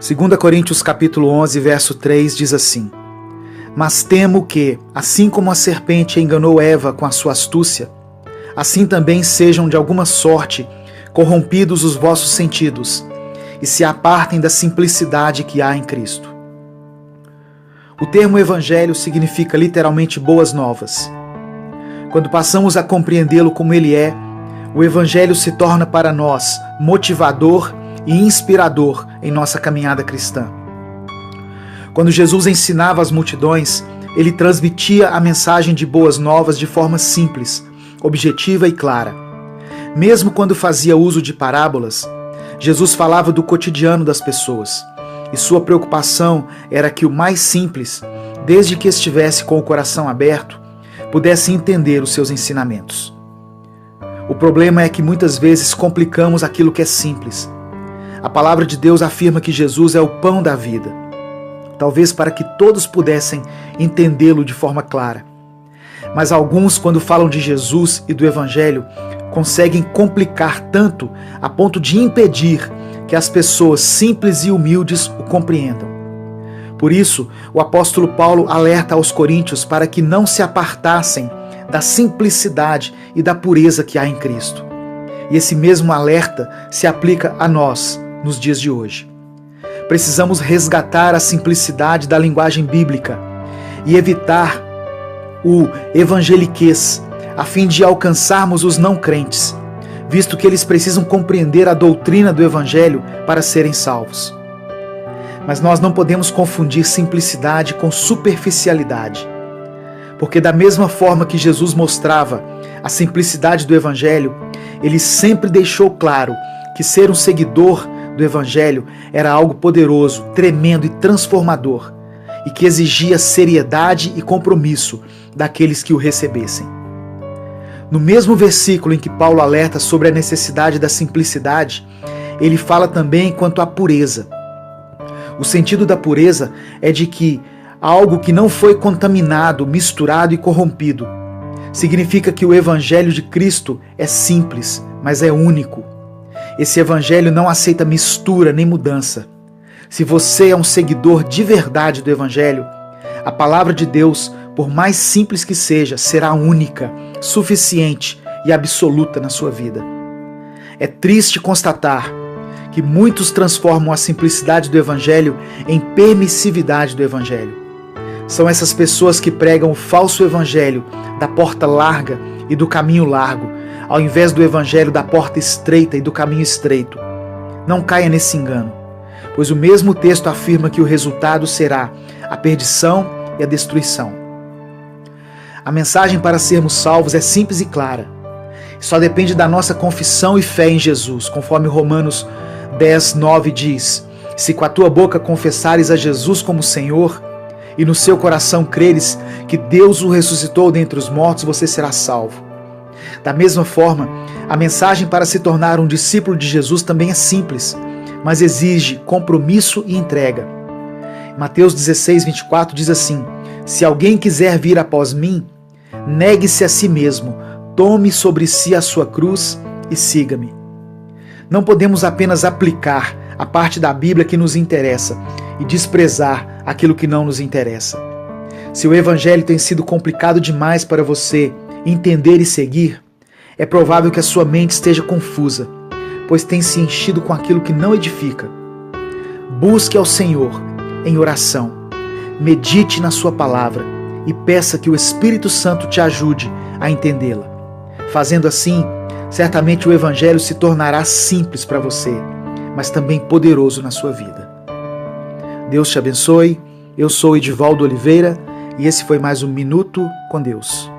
2 Coríntios capítulo 11, verso 3 diz assim: Mas temo que, assim como a serpente enganou Eva com a sua astúcia, assim também sejam de alguma sorte corrompidos os vossos sentidos e se apartem da simplicidade que há em Cristo. O termo evangelho significa literalmente boas novas. Quando passamos a compreendê-lo como ele é, o evangelho se torna para nós motivador e inspirador em nossa caminhada cristã. Quando Jesus ensinava as multidões, ele transmitia a mensagem de boas novas de forma simples, objetiva e clara. Mesmo quando fazia uso de parábolas, Jesus falava do cotidiano das pessoas, e sua preocupação era que o mais simples, desde que estivesse com o coração aberto, pudesse entender os seus ensinamentos. O problema é que muitas vezes complicamos aquilo que é simples. A palavra de Deus afirma que Jesus é o pão da vida, talvez para que todos pudessem entendê-lo de forma clara. Mas alguns, quando falam de Jesus e do Evangelho, conseguem complicar tanto a ponto de impedir que as pessoas simples e humildes o compreendam. Por isso, o apóstolo Paulo alerta aos coríntios para que não se apartassem da simplicidade e da pureza que há em Cristo. E esse mesmo alerta se aplica a nós nos dias de hoje. Precisamos resgatar a simplicidade da linguagem bíblica e evitar o evangeliquez, a fim de alcançarmos os não crentes, visto que eles precisam compreender a doutrina do Evangelho para serem salvos. Mas nós não podemos confundir simplicidade com superficialidade, porque da mesma forma que Jesus mostrava a simplicidade do Evangelho, ele sempre deixou claro que ser um seguidor do Evangelho era algo poderoso, tremendo e transformador, e que exigia seriedade e compromisso daqueles que o recebessem. No mesmo versículo em que Paulo alerta sobre a necessidade da simplicidade, ele fala também quanto à pureza. O sentido da pureza é de que algo que não foi contaminado, misturado e corrompido. Significa que o Evangelho de Cristo é simples, mas é único. Esse Evangelho não aceita mistura nem mudança. Se você é um seguidor de verdade do Evangelho, a palavra de Deus, por mais simples que seja, será única, suficiente e absoluta na sua vida. É triste constatar que muitos transformam a simplicidade do Evangelho em permissividade do Evangelho. São essas pessoas que pregam o falso Evangelho da porta larga e do caminho largo, ao invés do Evangelho da porta estreita e do caminho estreito. Não caia nesse engano, pois o mesmo texto afirma que o resultado será a perdição e a destruição. A mensagem para sermos salvos é simples e clara. Só depende da nossa confissão e fé em Jesus, conforme Romanos 10, 9 diz: Se com a tua boca confessares a Jesus como Senhor e no seu coração creres que Deus o ressuscitou dentre os mortos, você será salvo. Da mesma forma, a mensagem para se tornar um discípulo de Jesus também é simples, mas exige compromisso e entrega. Mateus 16, 24 diz assim: Se alguém quiser vir após mim, negue-se a si mesmo, tome sobre si a sua cruz e siga-me. Não podemos apenas aplicar a parte da Bíblia que nos interessa e desprezar aquilo que não nos interessa. Se o Evangelho tem sido complicado demais para você entender e seguir, é provável que a sua mente esteja confusa, pois tem se enchido com aquilo que não edifica. Busque ao Senhor em oração, medite na sua palavra e peça que o Espírito Santo te ajude a entendê-la. Fazendo assim, certamente o Evangelho se tornará simples para você, mas também poderoso na sua vida. Deus te abençoe. Eu sou Edivaldo Oliveira e esse foi mais um Minuto com Deus.